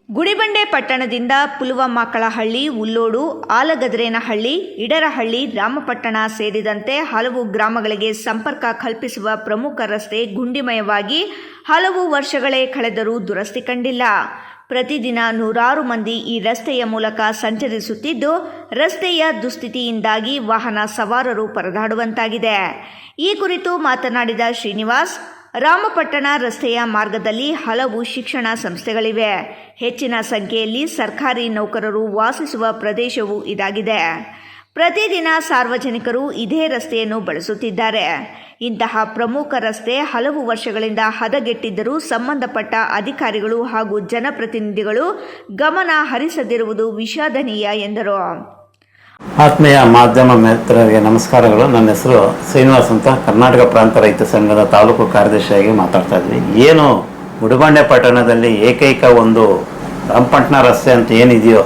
ಗುಡಿಬಂಡೆ ಪಟ್ಟಣದಿಂದ ಪುಲ್ವಮಾಕಳಹಳ್ಳಿ, ಉಲ್ಲೋಡು, ಆಲಗದ್ರೇನಹಳ್ಳಿ, ಇಡರಹಳ್ಳಿ, ರಾಮಪಟ್ಟಣ ಸೇರಿದಂತೆ ಹಲವು ಗ್ರಾಮಗಳಿಗೆ ಸಂಪರ್ಕ ಕಲ್ಪಿಸುವ ಪ್ರಮುಖ ರಸ್ತೆ ಗುಂಡಿಮಯವಾಗಿ ಹಲವು ವರ್ಷಗಳೇ ಕಳೆದರೂ ದುರಸ್ತಿ ಕಂಡಿಲ್ಲ. ಪ್ರತಿದಿನ ನೂರಾರು ಮಂದಿ ಈ ರಸ್ತೆಯ ಮೂಲಕ ಸಂಚರಿಸುತ್ತಿದ್ದು, ರಸ್ತೆಯ ದುಸ್ಥಿತಿಯಿಂದಾಗಿ ವಾಹನ ಸವಾರರು ಪರದಾಡುವಂತಾಗಿದೆ. ಈ ಕುರಿತು ಮಾತನಾಡಿದ ಶ್ರೀನಿವಾಸ್, ರಾಮಪಟ್ಟಣ ರಸ್ತೆಯ ಮಾರ್ಗದಲ್ಲಿ ಹಲವು ಶಿಕ್ಷಣ ಸಂಸ್ಥೆಗಳಿವೆ. ಹೆಚ್ಚಿನ ಸಂಖ್ಯೆಯಲ್ಲಿ ಸರ್ಕಾರಿ ನೌಕರರು ವಾಸಿಸುವ ಪ್ರದೇಶವೂ ಇದಾಗಿದೆ. ಪ್ರತಿದಿನ ಸಾರ್ವಜನಿಕರು ಇದೇ ರಸ್ತೆಯನ್ನು ಬಳಸುತ್ತಿದ್ದಾರೆ. ಇಂತಹ ಪ್ರಮುಖ ರಸ್ತೆ ಹಲವು ವರ್ಷಗಳಿಂದ ಹದಗೆಟ್ಟಿದ್ದರೂ ಸಂಬಂಧಪಟ್ಟ ಅಧಿಕಾರಿಗಳು ಹಾಗೂ ಜನಪ್ರತಿನಿಧಿಗಳು ಗಮನ ಹರಿಸದಿರುವುದು ವಿಷಾದನೀಯ ಎಂದರು. ಆತ್ಮೀಯ ಮಾಧ್ಯಮ ಮಿತ್ರರಿಗೆ ನಮಸ್ಕಾರಗಳು. ನನ್ನ ಹೆಸರು ಶ್ರೀನಿವಾಸ್ ಅಂತ, ಕರ್ನಾಟಕ ಪ್ರಾಂತ ರೈತ ಸಂಘದ ತಾಲೂಕು ಕಾರ್ಯದರ್ಶಿಯಾಗಿ ಮಾತಾಡ್ತಾ ಇದ್ವಿ. ಏನು ಗುಡಿಬಂಡೆ ಪಟ್ಟಣದಲ್ಲಿ ಏಕೈಕ ಒಂದು ರಾಮಪಟ್ಟಣ ರಸ್ತೆ ಅಂತ ಏನಿದೆಯೋ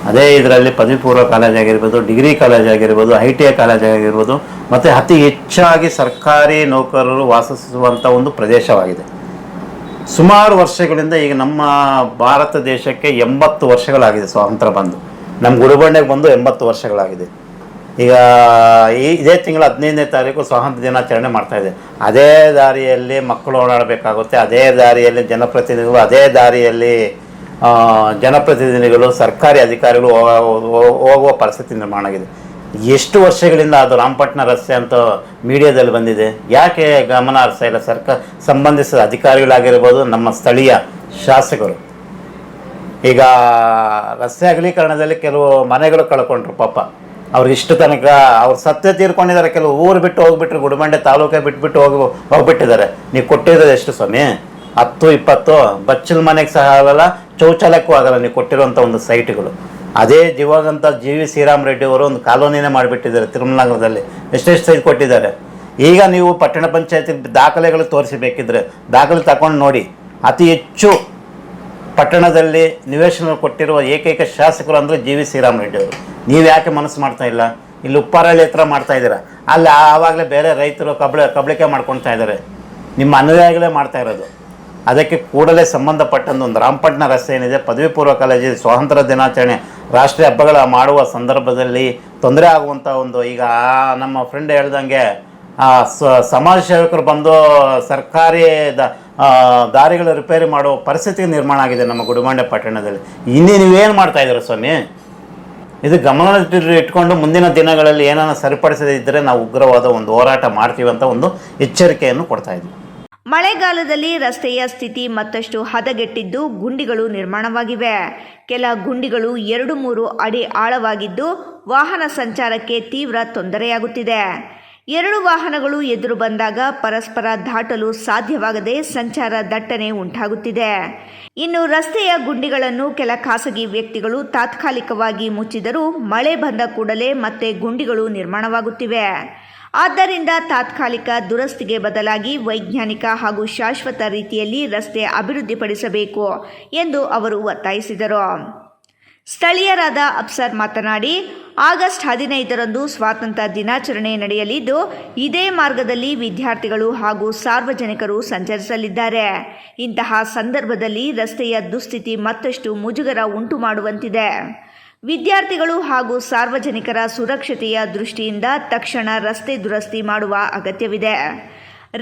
ಅದೇ ಇದರಲ್ಲಿ ಪದವಿ ಪೂರ್ವ ಕಾಲೇಜ್ ಆಗಿರ್ಬೋದು, ಡಿಗ್ರಿ ಕಾಲೇಜ್ ಆಗಿರ್ಬೋದು, ITI ಕಾಲೇಜ್ ಆಗಿರ್ಬೋದು, ಮತ್ತು ಅತಿ ಹೆಚ್ಚಾಗಿ ಸರ್ಕಾರಿ ನೌಕರರು ವಾಸಿಸುವಂಥ ಒಂದು ಪ್ರದೇಶವಾಗಿದೆ. ಸುಮಾರು ವರ್ಷಗಳಿಂದ ಈಗ ನಮ್ಮ ಭಾರತ ದೇಶಕ್ಕೆ 80 ವರ್ಷಗಳಾಗಿದೆ ಸ್ವಾತಂತ್ರ್ಯ ಬಂದು. ನಮ್ಮ ಗುಡಿಬಂಡೆಗೆ ಬಂದು 80 ವರ್ಷಗಳಾಗಿದೆ. ಈಗ ಇದೇ ತಿಂಗಳ 15ನೇ ತಾರೀಕು ಸ್ವಾತಂತ್ರ್ಯ ದಿನಾಚರಣೆ ಮಾಡ್ತಾಯಿದೆ. ಅದೇ ದಾರಿಯಲ್ಲಿ ಮಕ್ಕಳು ಓಡಾಡಬೇಕಾಗುತ್ತೆ, ಅದೇ ದಾರಿಯಲ್ಲಿ ಜನಪ್ರತಿನಿಧಿಗಳು, ಅದೇ ದಾರಿಯಲ್ಲಿ ಜನಪ್ರತಿನಿಧಿಗಳು, ಸರ್ಕಾರಿ ಅಧಿಕಾರಿಗಳು ಹೋಗುವ ಪರಿಸ್ಥಿತಿ ನಿರ್ಮಾಣ ಆಗಿದೆ. ಎಷ್ಟು ವರ್ಷಗಳಿಂದ ಅದು ರಾಮಪಟ್ಟಣ ರಸ್ತೆ ಅಂತ ಮೀಡಿಯಾದಲ್ಲಿ ಬಂದಿದೆ, ಯಾಕೆ ಗಮನ ಹರಿಸ್ತಾ ಇಲ್ಲ ಸಂಬಂಧಿಸಿದ ಅಧಿಕಾರಿಗಳಾಗಿರ್ಬೋದು, ನಮ್ಮ ಸ್ಥಳೀಯ ಶಾಸಕರು? ಈಗ ರಸ್ತೆ ಅಗಲೀಕರಣದಲ್ಲಿ ಕೆಲವು ಮನೆಗಳು ಕಳ್ಕೊಂಡ್ರು ಪಾಪ. ಅವ್ರಿಗೆ ಇಷ್ಟು ತನಕ ಅವ್ರು ಸತ್ಯ ತೀರ್ಕೊಂಡಿದ್ದಾರೆ. ಕೆಲವು ಊರು ಬಿಟ್ಟು ಹೋಗ್ಬಿಟ್ರು, ಗುಡಿಬಂಡೆ ತಾಲೂಕೆ ಬಿಟ್ಬಿಟ್ಟು ಹೋಗ್ಬಿಟ್ಟಿದ್ದಾರೆ. ನೀವು ಕೊಟ್ಟಿರೋದು ಎಷ್ಟು ಸ್ವಾಮಿ? 10-20 ಬಚ್ಚಲ ಮನೆಗೆ ಸಹ ಆಗಲ್ಲ, ಶೌಚಾಲಯಕ್ಕೂ ಆಗಲ್ಲ ನೀವು ಕೊಟ್ಟಿರುವಂಥ ಒಂದು ಸೈಟ್ಗಳು. ಅದೇ ದಿವಂಗತ GV ಶ್ರೀರಾಮ್ ರೆಡ್ಡಿ ಅವರು ಒಂದು ಕಾಲೋನಿನೇ ಮಾಡಿಬಿಟ್ಟಿದ್ದಾರೆ ತಿರುಮಲನಗರದಲ್ಲಿ. ಎಷ್ಟೆಷ್ಟು ಸೈಟ್ ಕೊಟ್ಟಿದ್ದಾರೆ. ಈಗ ನೀವು ಪಟ್ಟಣ ಪಂಚಾಯತಿ ದಾಖಲೆಗಳು ತೋರಿಸಬೇಕಿದ್ರೆ ದಾಖಲೆ ತಗೊಂಡು ನೋಡಿ. ಅತಿ ಹೆಚ್ಚು ಪಟ್ಟಣದಲ್ಲಿ ನಿವೇಶನ ಕೊಟ್ಟಿರುವ ಏಕೈಕ ಶಾಸಕರು ಅಂದರೆ GV ಶ್ರೀರಾಮ್ ರೆಡ್ಡಿ ಅವರು. ನೀವು ಯಾಕೆ ಮನಸ್ಸು ಮಾಡ್ತಾ ಇಲ್ಲ? ಇಲ್ಲಿ ಉಪ್ಪಾರಳ್ಳಿ ಹತ್ರ ಮಾಡ್ತಾಯಿದ್ದೀರಾ, ಅಲ್ಲಿ ಆವಾಗಲೇ ಬೇರೆ ರೈತರು ಕಬಳಿಕೆ ಮಾಡ್ಕೊಳ್ತಾ ಇದ್ದಾರೆ. ನಿಮ್ಮ ಅನುಯಾಯಿಗಳೇ ಮಾಡ್ತಾ ಇರೋದು. ಅದಕ್ಕೆ ಕೂಡಲೇ ಸಂಬಂಧಪಟ್ಟಂಥ ಒಂದು ರಾಮಪಟ್ಟಣ ರಸ್ತೆ ಏನಿದೆ, ಪದವಿ ಪೂರ್ವ ಕಾಲೇಜಲ್ಲಿ ಸ್ವಾತಂತ್ರ್ಯ ದಿನಾಚರಣೆ ರಾಷ್ಟ್ರೀಯ ಹಬ್ಬಗಳ ಮಾಡುವ ಸಂದರ್ಭದಲ್ಲಿ ತೊಂದರೆ ಆಗುವಂಥ ಒಂದು, ಈಗ ನಮ್ಮ ಫ್ರೆಂಡ್ ಹೇಳ್ದಂಗೆ ಸಮಾಜ ಸೇವಕರು ಬಂದು ಸರ್ಕಾರಿ ದಾರಿಗಳು ರಿಪೇರಿ ಮಾಡುವ ಪರಿಸ್ಥಿತಿ ನಿರ್ಮಾಣ ಆಗಿದೆ ನಮ್ಮ ಗುಡಿಬಂಡೆ ಪಟ್ಟಣದಲ್ಲಿ. ನೀವೇನು ಮಾಡ್ತಾ ಇದ್ದೀರ ಸ್ವಾಮಿ? ಇದು ಗಮನದಲ್ಲಿ ಇಟ್ಕೊಂಡು ಮುಂದಿನ ದಿನಗಳಲ್ಲಿ ಏನಾನ ಸರಿಪಡಿಸದೇ ಇದ್ದರೆ ನಾವು ಉಗ್ರವಾದ ಒಂದು ಹೋರಾಟ ಮಾಡ್ತೀವಿ ಅಂತ ಒಂದು ಎಚ್ಚರಿಕೆಯನ್ನು ಕೊಡ್ತಾ ಇದ್ವಿ. ಮಳೆಗಾಲದಲ್ಲಿ ರಸ್ತೆಯ ಸ್ಥಿತಿ ಮತ್ತಷ್ಟು ಹದಗೆಟ್ಟಿದ್ದು, ಗುಂಡಿಗಳು ನಿರ್ಮಾಣವಾಗಿವೆ. ಕೆಲ ಗುಂಡಿಗಳು 2-3 ಅಡಿ ಆಳವಾಗಿದ್ದು ವಾಹನ ಸಂಚಾರಕ್ಕೆ ತೀವ್ರ ತೊಂದರೆಯಾಗುತ್ತಿದೆ. 2 ವಾಹನಗಳು ಎದುರು ಬಂದಾಗ ಪರಸ್ಪರ ದಾಟಲು ಸಾಧ್ಯವಾಗದೆ ಸಂಚಾರ ದಟ್ಟಣೆ ಉಂಟಾಗುತ್ತಿದೆ. ಇನ್ನು ರಸ್ತೆಯ ಗುಂಡಿಗಳನ್ನು ಕೆಲ ಖಾಸಗಿ ವ್ಯಕ್ತಿಗಳು ತಾತ್ಕಾಲಿಕವಾಗಿ ಮುಚ್ಚಿದರೂ ಮಳೆ ಬಂದ ಕೂಡಲೇ ಮತ್ತೆ ಗುಂಡಿಗಳು ನಿರ್ಮಾಣವಾಗುತ್ತಿವೆ. ಆದ್ದರಿಂದ ತಾತ್ಕಾಲಿಕ ದುರಸ್ತಿಗೆ ಬದಲಾಗಿ ವೈಜ್ಞಾನಿಕ ಹಾಗೂ ಶಾಶ್ವತ ರೀತಿಯಲ್ಲಿ ರಸ್ತೆ ಅಭಿವೃದ್ಧಿಪಡಿಸಬೇಕು ಎಂದು ಅವರು ಒತ್ತಾಯಿಸಿದರು. ಸ್ಥಳೀಯರಾದ ಅಫ್ಸರ್ ಮಾತನಾಡಿ, ಆಗಸ್ಟ್ 15ರಂದು ಸ್ವಾತಂತ್ರ್ಯ ದಿನಾಚರಣೆ ನಡೆಯಲಿದ್ದು, ಇದೇ ಮಾರ್ಗದಲ್ಲಿ ವಿದ್ಯಾರ್ಥಿಗಳು ಹಾಗೂ ಸಾರ್ವಜನಿಕರು ಸಂಚರಿಸಲಿದ್ದಾರೆ. ಇಂತಹ ಸಂದರ್ಭದಲ್ಲಿ ರಸ್ತೆಯ ದುಸ್ಥಿತಿ ಮತ್ತಷ್ಟು ಮುಜುಗರ ಉಂಟು ಮಾಡುವಂತಿದೆ. ವಿದ್ಯಾರ್ಥಿಗಳು ಹಾಗೂ ಸಾರ್ವಜನಿಕರ ಸುರಕ್ಷತೆಯ ದೃಷ್ಟಿಯಿಂದ ತಕ್ಷಣ ರಸ್ತೆ ದುರಸ್ತಿ ಮಾಡುವ ಅಗತ್ಯವಿದೆ.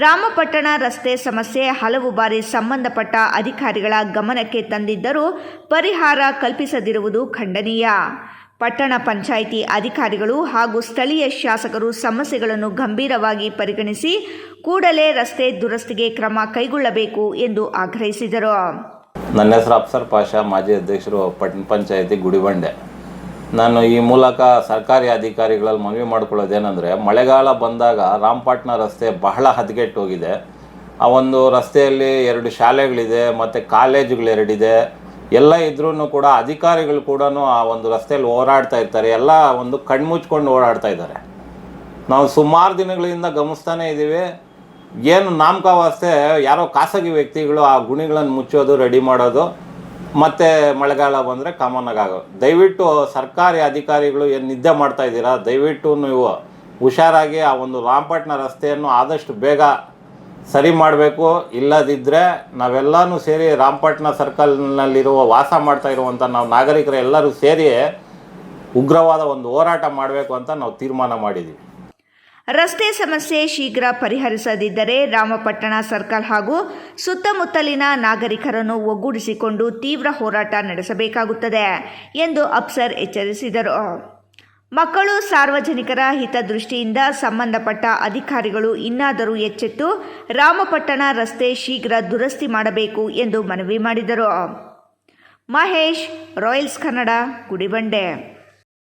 ರಾಮಪಟ್ಟಣ ರಸ್ತೆ ಸಮಸ್ಯೆ ಹಲವು ಬಾರಿ ಸಂಬಂಧಪಟ್ಟ ಅಧಿಕಾರಿಗಳ ಗಮನಕ್ಕೆ ತಂದಿದ್ದರೂ ಪರಿಹಾರ ಕಲ್ಪಿಸದಿರುವುದು ಖಂಡನೀಯ. ಪಟ್ಟಣ ಪಂಚಾಯಿತಿ ಅಧಿಕಾರಿಗಳು ಹಾಗೂ ಸ್ಥಳೀಯ ಶಾಸಕರು ಸಮಸ್ಯೆಗಳನ್ನು ಗಂಭೀರವಾಗಿ ಪರಿಗಣಿಸಿ ಕೂಡಲೇ ರಸ್ತೆ ದುರಸ್ತಿಗೆ ಕ್ರಮ ಕೈಗೊಳ್ಳಬೇಕು ಎಂದು ಆಗ್ರಹಿಸಿದರು. ನನ್ನ ಹೆಸರು ಅಫ್ಸರ್ ಪಾಷಾ, ಮಾಜಿ ಅಧ್ಯಕ್ಷರು ಪಟ್ಟಣ ಪಂಚಾಯಿತಿ ಗುಡಿಬಂಡೆ. ನಾನು ಈ ಮೂಲಕ ಸರ್ಕಾರಿ ಅಧಿಕಾರಿಗಳಲ್ಲಿ ಮನವಿ ಮಾಡ್ಕೊಳ್ಳೋದೇನೆಂದರೆ, ಮಳೆಗಾಲ ಬಂದಾಗ ರಾಮಪಟ್ಟಣ ರಸ್ತೆ ಬಹಳ ಹದಗೆಟ್ಟು ಹೋಗಿದೆ. ಆ ಒಂದು ರಸ್ತೆಯಲ್ಲಿ 2 ಶಾಲೆಗಳಿದೆ ಮತ್ತು ಕಾಲೇಜುಗಳು 2 ಇದೆ. ಎಲ್ಲ ಇದ್ರೂ ಕೂಡ ಅಧಿಕಾರಿಗಳು ಕೂಡ ಆ ಒಂದು ರಸ್ತೆಯಲ್ಲಿ ಓಡಾಡ್ತಾ ಇರ್ತಾರೆ. ಎಲ್ಲ ಒಂದು ಕಣ್ಮುಚ್ಕೊಂಡು ಓಡಾಡ್ತಾ ಇದ್ದಾರೆ. ನಾವು ಸುಮಾರು ದಿನಗಳಿಂದ ಗಮನಿಸ್ತಾನೇ ಇದ್ದೀವಿ. ಏನು ನಾಮಕಾವಾಸ್ತೆ ಯಾರೋ ಖಾಸಗಿ ವ್ಯಕ್ತಿಗಳು ಆ ಗುಣಿಗಳನ್ನು ಮುಚ್ಚೋದು, ರೆಡಿ ಮಾಡೋದು, ಮತ್ತು ಮಳೆಗಾಲ ಬಂದರೆ ಕಾಮನ್ನಾಗಿ ಆಗೋದು. ದಯವಿಟ್ಟು ಸರ್ಕಾರಿ ಅಧಿಕಾರಿಗಳು ಏನು ನಿದ್ದೆ ಮಾಡ್ತಾಯಿದ್ದೀರಾ, ದಯವಿಟ್ಟು ನೀವು ಹುಷಾರಾಗಿ ಆ ಒಂದು ರಾಮಪಟ್ಟಣ ರಸ್ತೆಯನ್ನು ಆದಷ್ಟು ಬೇಗ ಸರಿ ಮಾಡಬೇಕು. ಇಲ್ಲದಿದ್ದರೆ ನಾವೆಲ್ಲನೂ ಸೇರಿ ರಾಮಪಟ್ಟಣ ಸರ್ಕಲ್ನಲ್ಲಿರುವ ವಾಸ ಮಾಡ್ತಾ ಇರುವಂಥ ನಾವು ನಾಗರಿಕರು ಎಲ್ಲರೂ ಸೇರಿ ಉಗ್ರವಾದ ಒಂದು ಹೋರಾಟ ಮಾಡಬೇಕು ಅಂತ ನಾವು ತೀರ್ಮಾನ ಮಾಡಿದ್ದೀವಿ. ರಸ್ತೆ ಸಮಸ್ಯೆ ಶೀಘ್ರ ಪರಿಹರಿಸದಿದ್ದರೆ ರಾಮಪಟ್ಟಣ ಸರ್ಕಲ್ ಹಾಗೂ ಸುತ್ತಮುತ್ತಲಿನ ನಾಗರಿಕರನ್ನು ಒಗ್ಗೂಡಿಸಿಕೊಂಡು ತೀವ್ರ ಹೋರಾಟ ನಡೆಸಬೇಕಾಗುತ್ತದೆ ಎಂದು ಅಫ್ಸರ್ ಎಚ್ಚರಿಸಿದರು. ಮಕ್ಕಳು ಸಾರ್ವಜನಿಕರ ಹಿತದೃಷ್ಟಿಯಿಂದ ಸಂಬಂಧಪಟ್ಟ ಅಧಿಕಾರಿಗಳು ಇನ್ನಾದರೂ ಎಚ್ಚೆತ್ತು ರಾಮಪಟ್ಟಣ ರಸ್ತೆ ಶೀಘ್ರ ದುರಸ್ತಿ ಮಾಡಬೇಕು ಎಂದು ಮನವಿ ಮಾಡಿದರು. ಮಹೇಶ್, ರಾಯಲ್ಸ್ ಕನ್ನಡ, ಗುಡಿಬಂಡೆ.